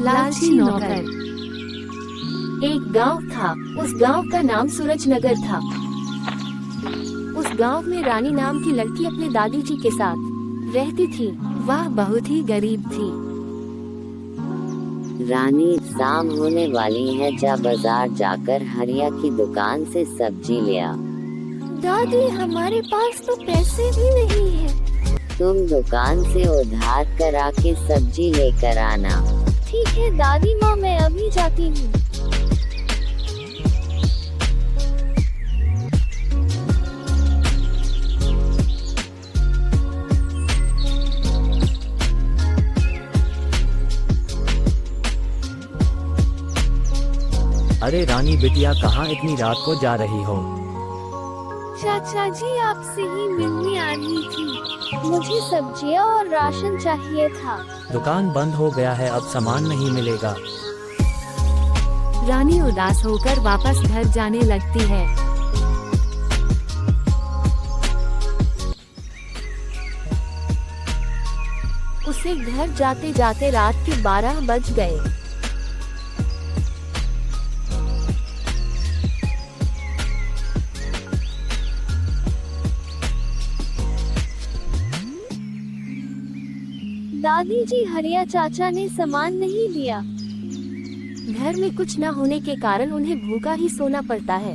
लालची नौकर। एक गांव था। उस गांव का नाम सूरजनगर था। उस गांव में रानी नाम की लड़की अपने दादी जी के साथ रहती थी। वह बहुत ही गरीब थी। रानी, शाम होने वाली है, जा बाजार जाकर हरिया की दुकान से सब्जी ले आ। दादी, हमारे पास तो पैसे भी नहीं है। तुम दुकान से उधार करा के सब्जी लेकर आना। ठीक है दादी माँ, मैं अभी जाती हूँ। अरे रानी बिटिया, कहाँ इतनी रात को जा रही हो? चाचा जी, आपसे ही मिलने आई थी। मुझे सब्जियाँ और राशन चाहिए था। दुकान बंद हो गया है, अब सामान नहीं मिलेगा। रानी उदास होकर वापस घर जाने लगती है। उसे घर जाते जाते रात के 12 बज गए। दादी जी, हरिया चाचा ने सामान नहीं दिया। घर में कुछ न होने के कारण उन्हें भूखा ही सोना पड़ता है।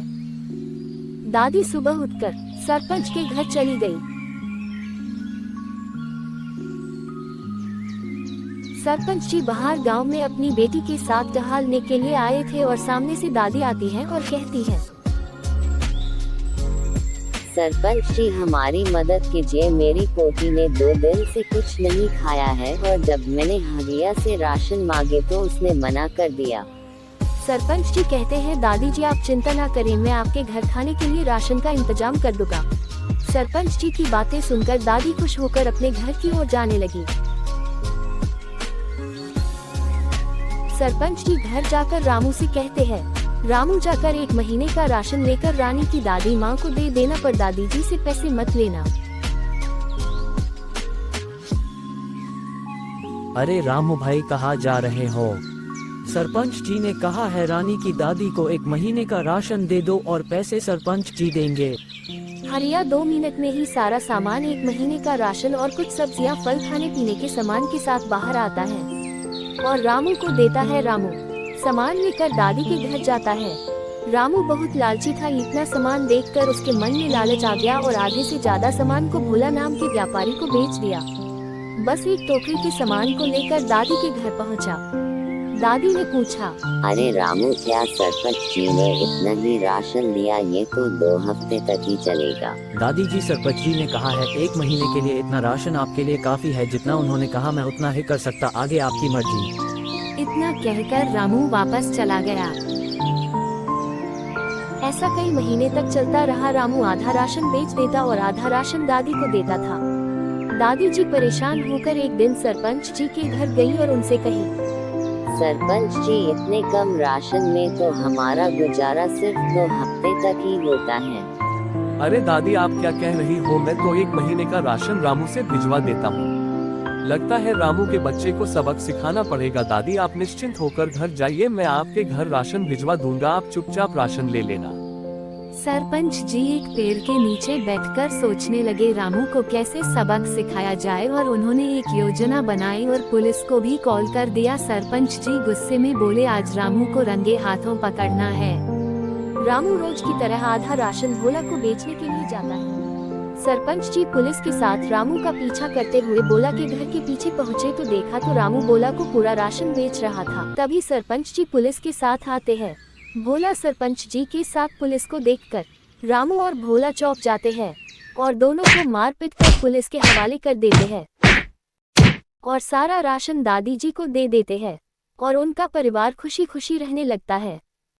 दादी सुबह उठकर सरपंच के घर चली गई। सरपंच जी बाहर गांव में अपनी बेटी के साथ टहलने के लिए आए थे और सामने से दादी आती है और कहती है, सरपंच जी, हमारी मदद कीजिए। मेरी पोती ने 2 दिन से कुछ नहीं खाया है और जब मैंने हरिया से राशन मांगे तो उसने मना कर दिया। सरपंच जी कहते हैं, दादी जी आप चिंता ना करें, मैं आपके घर खाने के लिए राशन का इंतजाम कर दूंगा। सरपंच जी की बातें सुनकर दादी खुश होकर अपने घर की ओर जाने लगी। सरपंच जी घर जाकर रामू से कहते हैं, रामू जाकर 1 महीने का राशन लेकर रानी की दादी माँ को दे देना, पर दादी जी से पैसे मत लेना। अरे रामू भाई, कहाँ जा रहे हो? सरपंच जी ने कहा है रानी की दादी को 1 महीने का राशन दे दो और पैसे सरपंच जी देंगे। हरिया 2 मिनट में ही सारा सामान, 1 महीने का राशन और कुछ सब्जियां, फल, खाने पीने के सामान के साथ बाहर आता है और रामू को देता है। रामू सामान लेकर दादी के घर जाता है। रामू बहुत लालची था। इतना सामान देखकर उसके मन में लालच आ गया और आधे से ज्यादा सामान को भोला नाम के व्यापारी को बेच दिया। बस एक टोकरी के सामान को लेकर दादी के घर पहुंचा। दादी ने पूछा, अरे रामू, क्या सरपंच जी ने इतना ही राशन दिया? ये तो 2 हफ्ते तक ही चलेगा। दादी जी, सरपंच जी ने कहा है 1 महीने के लिए इतना राशन आपके लिए काफी है। जितना उन्होंने कहा मैं उतना ही कर सकता, आगे आपकी मर्जी। इतना कहकर रामू वापस चला गया। ऐसा कई महीने तक चलता रहा। रामू आधा राशन बेच देता और आधा राशन दादी को देता था। दादी जी परेशान होकर एक दिन सरपंच जी के घर गई और उनसे कही, सरपंच जी, इतने कम राशन में तो हमारा गुजारा सिर्फ 2 हफ्ते तक ही होता है। अरे दादी, आप क्या कह रही हो? मैं तो 1 महीने का राशन रामू से भिजवा देता हूँ। लगता है रामू के बच्चे को सबक सिखाना पड़ेगा। दादी, आप निश्चिंत होकर घर जाइए, मैं आपके घर राशन भिजवा दूंगा, आप चुपचाप राशन ले लेना। सरपंच जी एक पेड़ के नीचे बैठकर सोचने लगे रामू को कैसे सबक सिखाया जाए और उन्होंने एक योजना बनाई और पुलिस को भी कॉल कर दिया। सरपंच जी गुस्से में बोले, आज रामू को रंगे हाथों पकड़ना है। रामू रोज की तरह आधा राशन भोला को बेचने के लिए जाता है। सरपंच जी पुलिस के साथ रामू का पीछा करते हुए भोला के घर के पीछे पहुँचे तो देखा तो रामू भोला को पूरा राशन बेच रहा था। तभी सरपंच जी पुलिस के साथ आते हैं। भोला सरपंच जी के साथ पुलिस को देखकर रामू और भोला चौंक जाते हैं और दोनों को मारपीट कर पुलिस के हवाले कर देते हैं और सारा राशन दादी जी को दे देते हैं और उनका परिवार खुशी खुशी रहने लगता है।